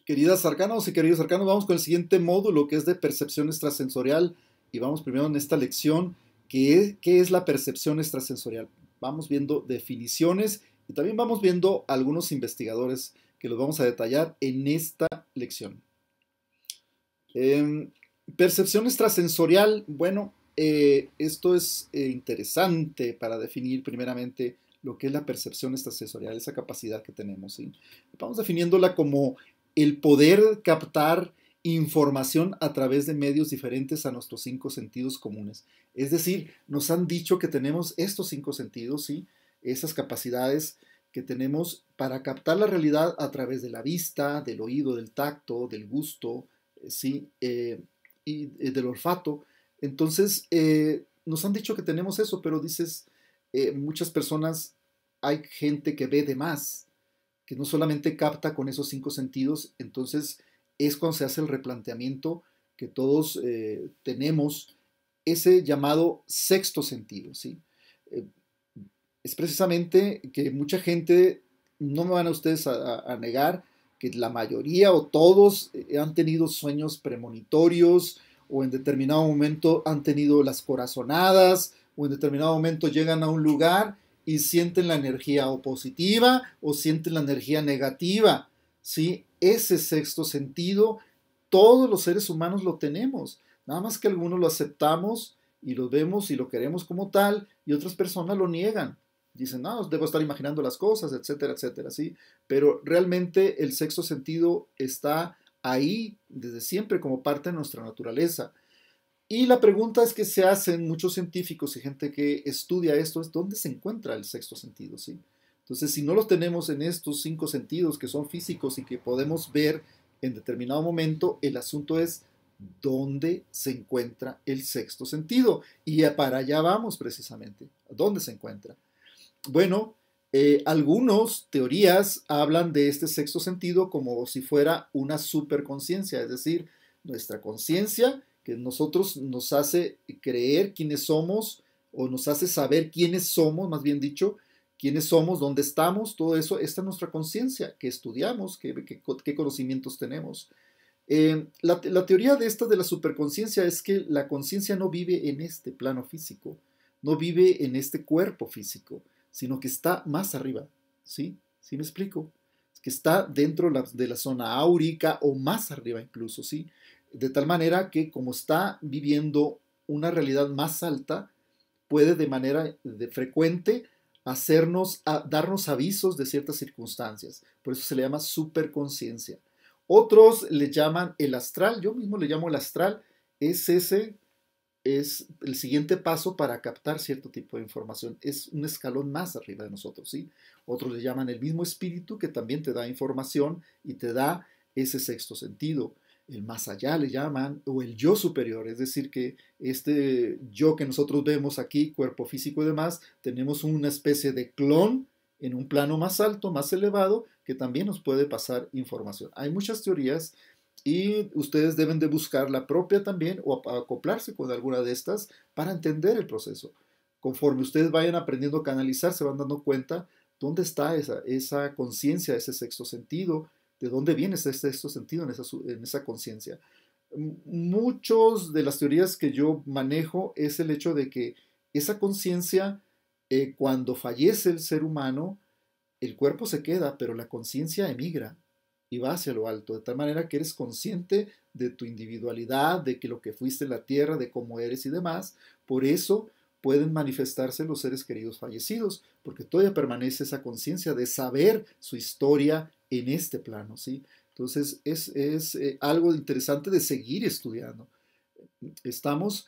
Queridas arcanos y queridos arcanos, vamos con el siguiente módulo que es de percepción extrasensorial y vamos primero en esta lección qué es la percepción extrasensorial. Vamos viendo definiciones y también vamos viendo algunos investigadores que los vamos a detallar en esta lección. Eh, Percepción extrasensorial, bueno, esto es interesante para definir primeramente lo que es la percepción extrasensorial, esa capacidad que tenemos, ¿sí? Vamos definiéndola como el poder captar información a través de medios diferentes a nuestros cinco sentidos comunes. Es decir, nos han dicho que tenemos estos cinco sentidos, ¿sí? Esas capacidades que tenemos para captar la realidad a través de la vista, del oído, del tacto, del gusto, ¿sí? Y del olfato. Entonces, nos han dicho que tenemos eso, pero dices, muchas personas, hay gente que ve de más, que no solamente capta con esos cinco sentidos, entonces es cuando se hace el replanteamiento que todos tenemos ese llamado sexto sentido, ¿sí? Eh, es precisamente que mucha gente, no me van a ustedes a negar, que la mayoría o todos han tenido sueños premonitorios o en determinado momento han tenido las corazonadas o en determinado momento llegan a un lugar y sienten la energía o positiva o sienten la energía negativa, ¿sí? Ese sexto sentido, todos los seres humanos lo tenemos, nada más que algunos lo aceptamos y lo vemos y lo queremos como tal y otras personas lo niegan. Dicen, no, debo estar imaginando las cosas, etcétera, etcétera, ¿sí? Pero realmente el sexto sentido está ahí desde siempre como parte de nuestra naturaleza. Y la pregunta es que se hacen muchos científicos y gente que estudia esto es ¿dónde se encuentra el sexto sentido? ¿Sí? Entonces, si no los tenemos en estos cinco sentidos que son físicos y que podemos ver en determinado momento, el asunto es dónde se encuentra el sexto sentido. Y para allá vamos precisamente. ¿Dónde se encuentra? Bueno, algunas teorías hablan de este sexto sentido como si fuera una superconciencia, es decir, nuestra conciencia que nosotros nos hace creer quiénes somos o nos hace saber quiénes somos, más bien dicho, quiénes somos, dónde estamos, todo eso, esta es nuestra conciencia, que estudiamos, qué conocimientos tenemos. La teoría de esta de la superconciencia es que la conciencia no vive en este plano físico, no vive en este cuerpo físico, sino que está más arriba, ¿sí? ¿Sí me explico? Es que está dentro de la zona áurica o más arriba incluso, ¿sí? De tal manera que como está viviendo una realidad más alta, puede de manera frecuente darnos avisos de ciertas circunstancias. Por eso se le llama superconciencia. Otros le llaman el astral, yo mismo le llamo el astral, es el siguiente paso para captar cierto tipo de información. Es un escalón más arriba de nosotros, ¿sí? Otros le llaman el mismo espíritu que también te da información y te da ese sexto sentido. El más allá le llaman, o el yo superior, es decir, que este yo que nosotros vemos aquí, cuerpo físico y demás, tenemos una especie de clon en un plano más alto, más elevado, que también nos puede pasar información. Hay muchas teorías y ustedes deben de buscar la propia también o acoplarse con alguna de estas para entender el proceso. Conforme ustedes vayan aprendiendo a canalizar, se van dando cuenta dónde está esa conciencia, ese sexto sentido, de dónde viene ese sexto sentido en esa conciencia. Muchos de las teorías que yo manejo es el hecho de que esa conciencia, cuando fallece el ser humano, el cuerpo se queda, pero la conciencia emigra y va hacia lo alto, de tal manera que eres consciente de tu individualidad, de que lo que fuiste en la tierra, de cómo eres y demás. Por eso pueden manifestarse los seres queridos fallecidos, porque todavía permanece esa conciencia de saber su historia en este plano, ¿sí? Entonces es algo interesante de seguir estudiando. Estamos,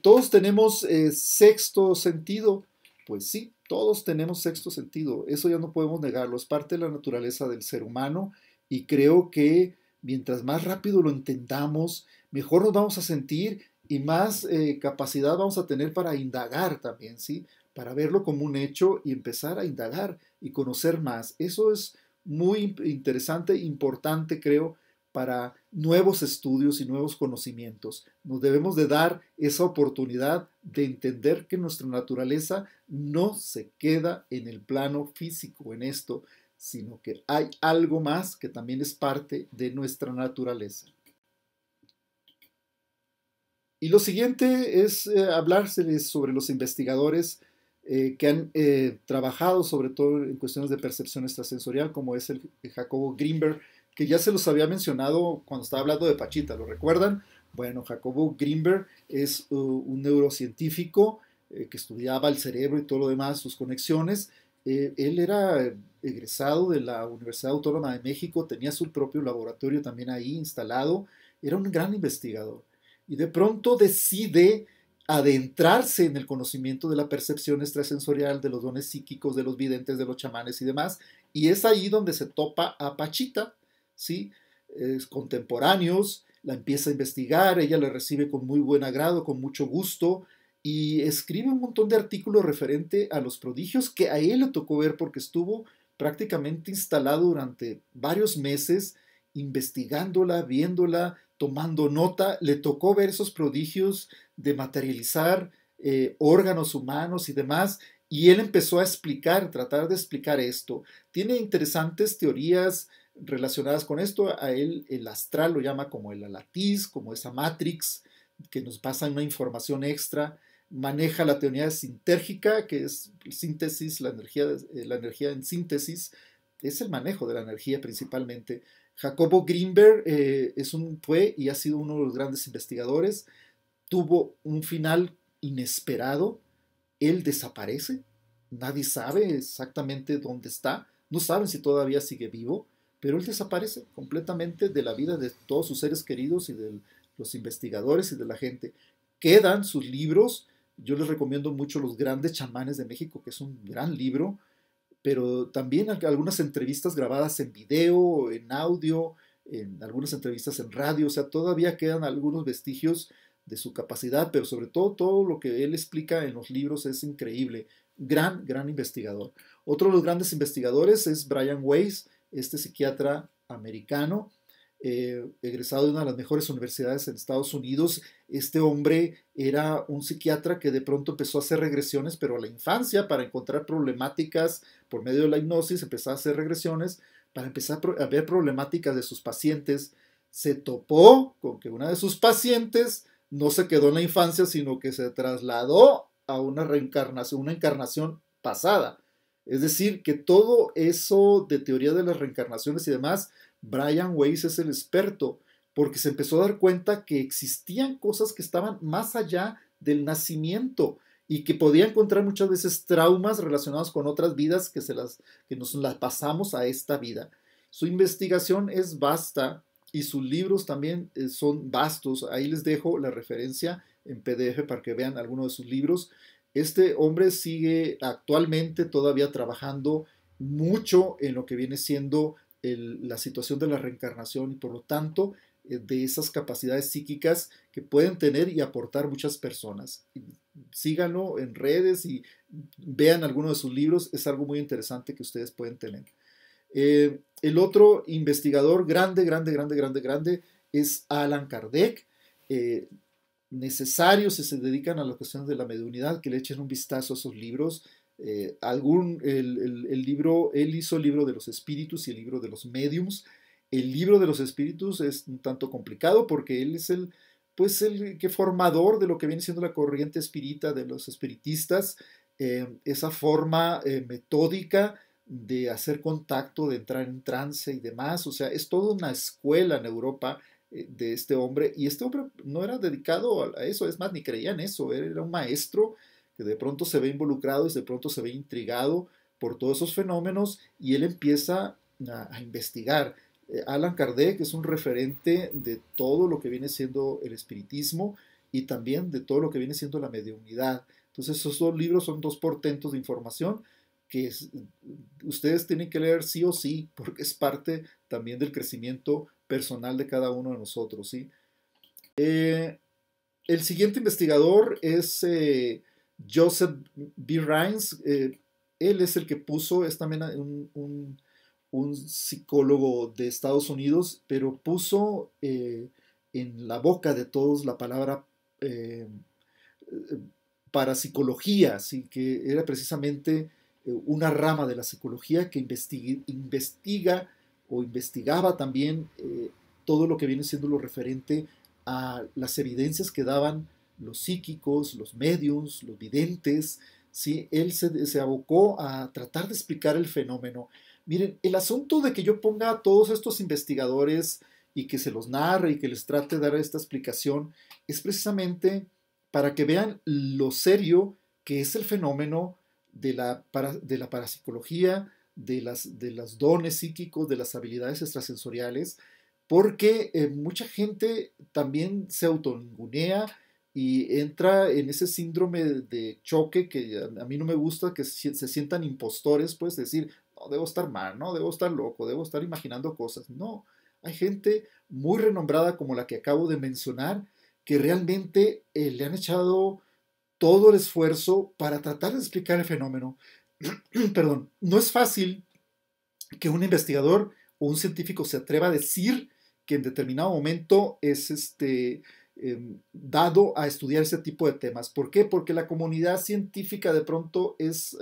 todos tenemos sexto sentido, pues sí, todos tenemos sexto sentido, eso ya no podemos negarlo, es parte de la naturaleza del ser humano y creo que mientras más rápido lo entendamos, mejor nos vamos a sentir y más capacidad vamos a tener para indagar también, ¿sí? Para verlo como un hecho y empezar a indagar y conocer más. Eso es muy interesante, importante, creo, para nuevos estudios y nuevos conocimientos. Nos debemos de dar esa oportunidad de entender que nuestra naturaleza no se queda en el plano físico, en esto. sino que hay algo más que también es parte de nuestra naturaleza. Y lo siguiente es hablárseles sobre los investigadores que han trabajado sobre todo en cuestiones de percepción extrasensorial, como es el Jacobo Grinberg, que ya se los había mencionado cuando estaba hablando de Pachita, ¿lo recuerdan? Bueno, Jacobo Grinberg es un neurocientífico que estudiaba el cerebro y todo lo demás, sus conexiones. Él era egresado de la Universidad Autónoma de México, tenía su propio laboratorio también ahí instalado, era un gran investigador. Y de pronto decide adentrarse en el conocimiento de la percepción extrasensorial, de los dones psíquicos, de los videntes, de los chamanes y demás. Y es ahí donde se topa a Pachita, ¿sí? Contemporáneos, la empieza a investigar, ella le recibe con muy buen agrado, con mucho gusto, y escribe un montón de artículos referente a los prodigios que a él le tocó ver porque estuvo prácticamente instalado durante varios meses investigándola, viéndola, tomando nota, le tocó ver esos prodigios de materializar órganos humanos y demás, y él empezó a explicar, tratar de explicar esto. Tiene interesantes teorías relacionadas con esto. A él el astral lo llama como el latiz, como esa matrix que nos pasa una información extra. Maneja la teoría sintérgica, que es síntesis, la energía en síntesis, es el manejo de la energía principalmente. Jacobo Grinberg fue y ha sido uno de los grandes investigadores. Tuvo un final inesperado. Él desaparece. Nadie sabe exactamente dónde está. No saben si todavía sigue vivo, pero él desaparece completamente de la vida de todos sus seres queridos y de los investigadores y de la gente. Quedan sus libros. Yo les recomiendo mucho Los Grandes Chamanes de México, que es un gran libro, pero también algunas entrevistas grabadas en video, en audio, en algunas entrevistas en radio, o sea, todavía quedan algunos vestigios de su capacidad, pero sobre todo todo lo que él explica en los libros es increíble. Gran investigador. Otro de los grandes investigadores es Brian Weiss, este psiquiatra americano, egresado de una de las mejores universidades en Estados Unidos. Este hombre era un psiquiatra que de pronto empezó a hacer regresiones, pero a la infancia, para encontrar problemáticas por medio de la hipnosis, empezó a hacer regresiones para empezar a ver problemáticas de sus pacientes. Se topó con que una de sus pacientes no se quedó en la infancia, sino que se trasladó a una reencarnación, una encarnación pasada. Es decir, que todo eso de teoría de las reencarnaciones y demás, Brian Weiss es el experto, porque se empezó a dar cuenta que existían cosas que estaban más allá del nacimiento y que podía encontrar muchas veces traumas relacionados con otras vidas que nos las pasamos a esta vida. Su investigación es vasta y sus libros también son vastos. Ahí les dejo la referencia en PDF para que vean algunos de sus libros. Este hombre sigue actualmente todavía trabajando mucho en lo que viene siendo la situación de la reencarnación y por lo tanto de esas capacidades psíquicas que pueden tener y aportar muchas personas. Síganlo en redes y vean algunos de sus libros, es algo muy interesante que ustedes pueden tener. El otro investigador grande es Allan Kardec. Necesario si se dedican a las cuestiones de la mediunidad que le echen un vistazo a esos libros. El libro, él hizo el libro de los espíritus y el libro de los mediums. El libro de los espíritus es un tanto complicado porque él es el que formador de lo que viene siendo la corriente espírita de los espiritistas, esa forma metódica de hacer contacto, de entrar en trance y demás. O sea, es toda una escuela en Europa de este hombre, y este hombre no era dedicado a eso, es más, ni creía en eso, era un maestro que de pronto se ve involucrado y de pronto se ve intrigado por todos esos fenómenos y él empieza a investigar. Allan Kardec es un referente de todo lo que viene siendo el espiritismo y también de todo lo que viene siendo la mediunidad. Entonces esos dos libros son dos portentos de información que ustedes tienen que leer sí o sí, porque es parte también del crecimiento personal de cada uno de nosotros, ¿sí? El siguiente investigador es Joseph B. Rhines. Él es el que puso, es también un psicólogo de Estados Unidos, pero puso en la boca de todos la palabra parapsicología, ¿sí? Que era precisamente una rama de la psicología que investiga o investigaba también todo lo que viene siendo lo referente a las evidencias que daban los psíquicos, los mediums, los videntes. ¿Sí? Él se abocó a tratar de explicar el fenómeno. Miren, el asunto de que yo ponga a todos estos investigadores y que se los narre y que les trate de dar esta explicación es precisamente para que vean lo serio que es el fenómeno de la parapsicología, de los dones psíquicos, de las habilidades extrasensoriales, porque mucha gente también se autoningunea y entra en ese síndrome de choque que a mí no me gusta, que se sientan impostores, pues decir, no, debo estar mal, no, debo estar loco, debo estar imaginando cosas. No, hay gente muy renombrada como la que acabo de mencionar, que realmente le han echado todo el esfuerzo para tratar de explicar el fenómeno. Perdón, no es fácil que un investigador o un científico se atreva a decir que en determinado momento es dado a estudiar ese tipo de temas. ¿Por qué? Porque la comunidad científica de pronto es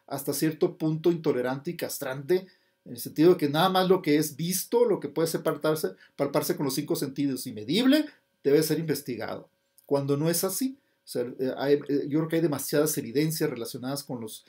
hasta cierto punto intolerante y castrante, en el sentido de que nada más lo que es visto, lo que puede ser palparse con los cinco sentidos y medible, debe ser investigado. Cuando no es así, o sea, yo creo que hay demasiadas evidencias relacionadas con los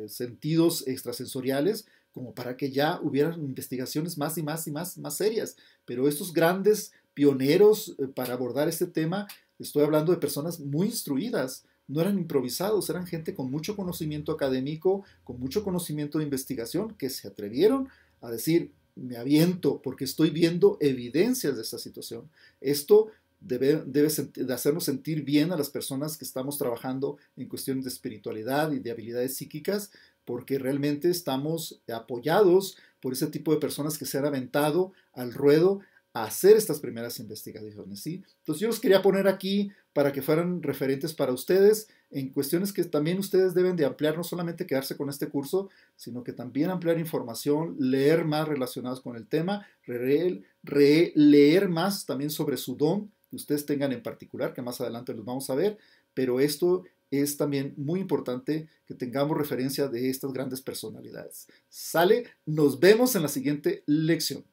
sentidos extrasensoriales como para que ya hubieran investigaciones más y más y más serias. Pero estos grandes pioneros para abordar este tema, estoy hablando de personas muy instruidas, no eran improvisados, eran gente con mucho conocimiento académico, con mucho conocimiento de investigación, que se atrevieron a decir, me aviento porque estoy viendo evidencias de esta situación. Esto debe de hacernos sentir bien a las personas que estamos trabajando en cuestiones de espiritualidad y de habilidades psíquicas, porque realmente estamos apoyados por ese tipo de personas que se han aventado al ruedo a hacer estas primeras investigaciones, ¿sí? Entonces yo los quería poner aquí para que fueran referentes para ustedes en cuestiones que también ustedes deben de ampliar, no solamente quedarse con este curso, sino que también ampliar información, leer más relacionados con el tema, leer más también sobre su don que ustedes tengan en particular, que más adelante los vamos a ver, pero esto es también muy importante que tengamos referencia de estas grandes personalidades. ¿Sale? Nos vemos en la siguiente lección.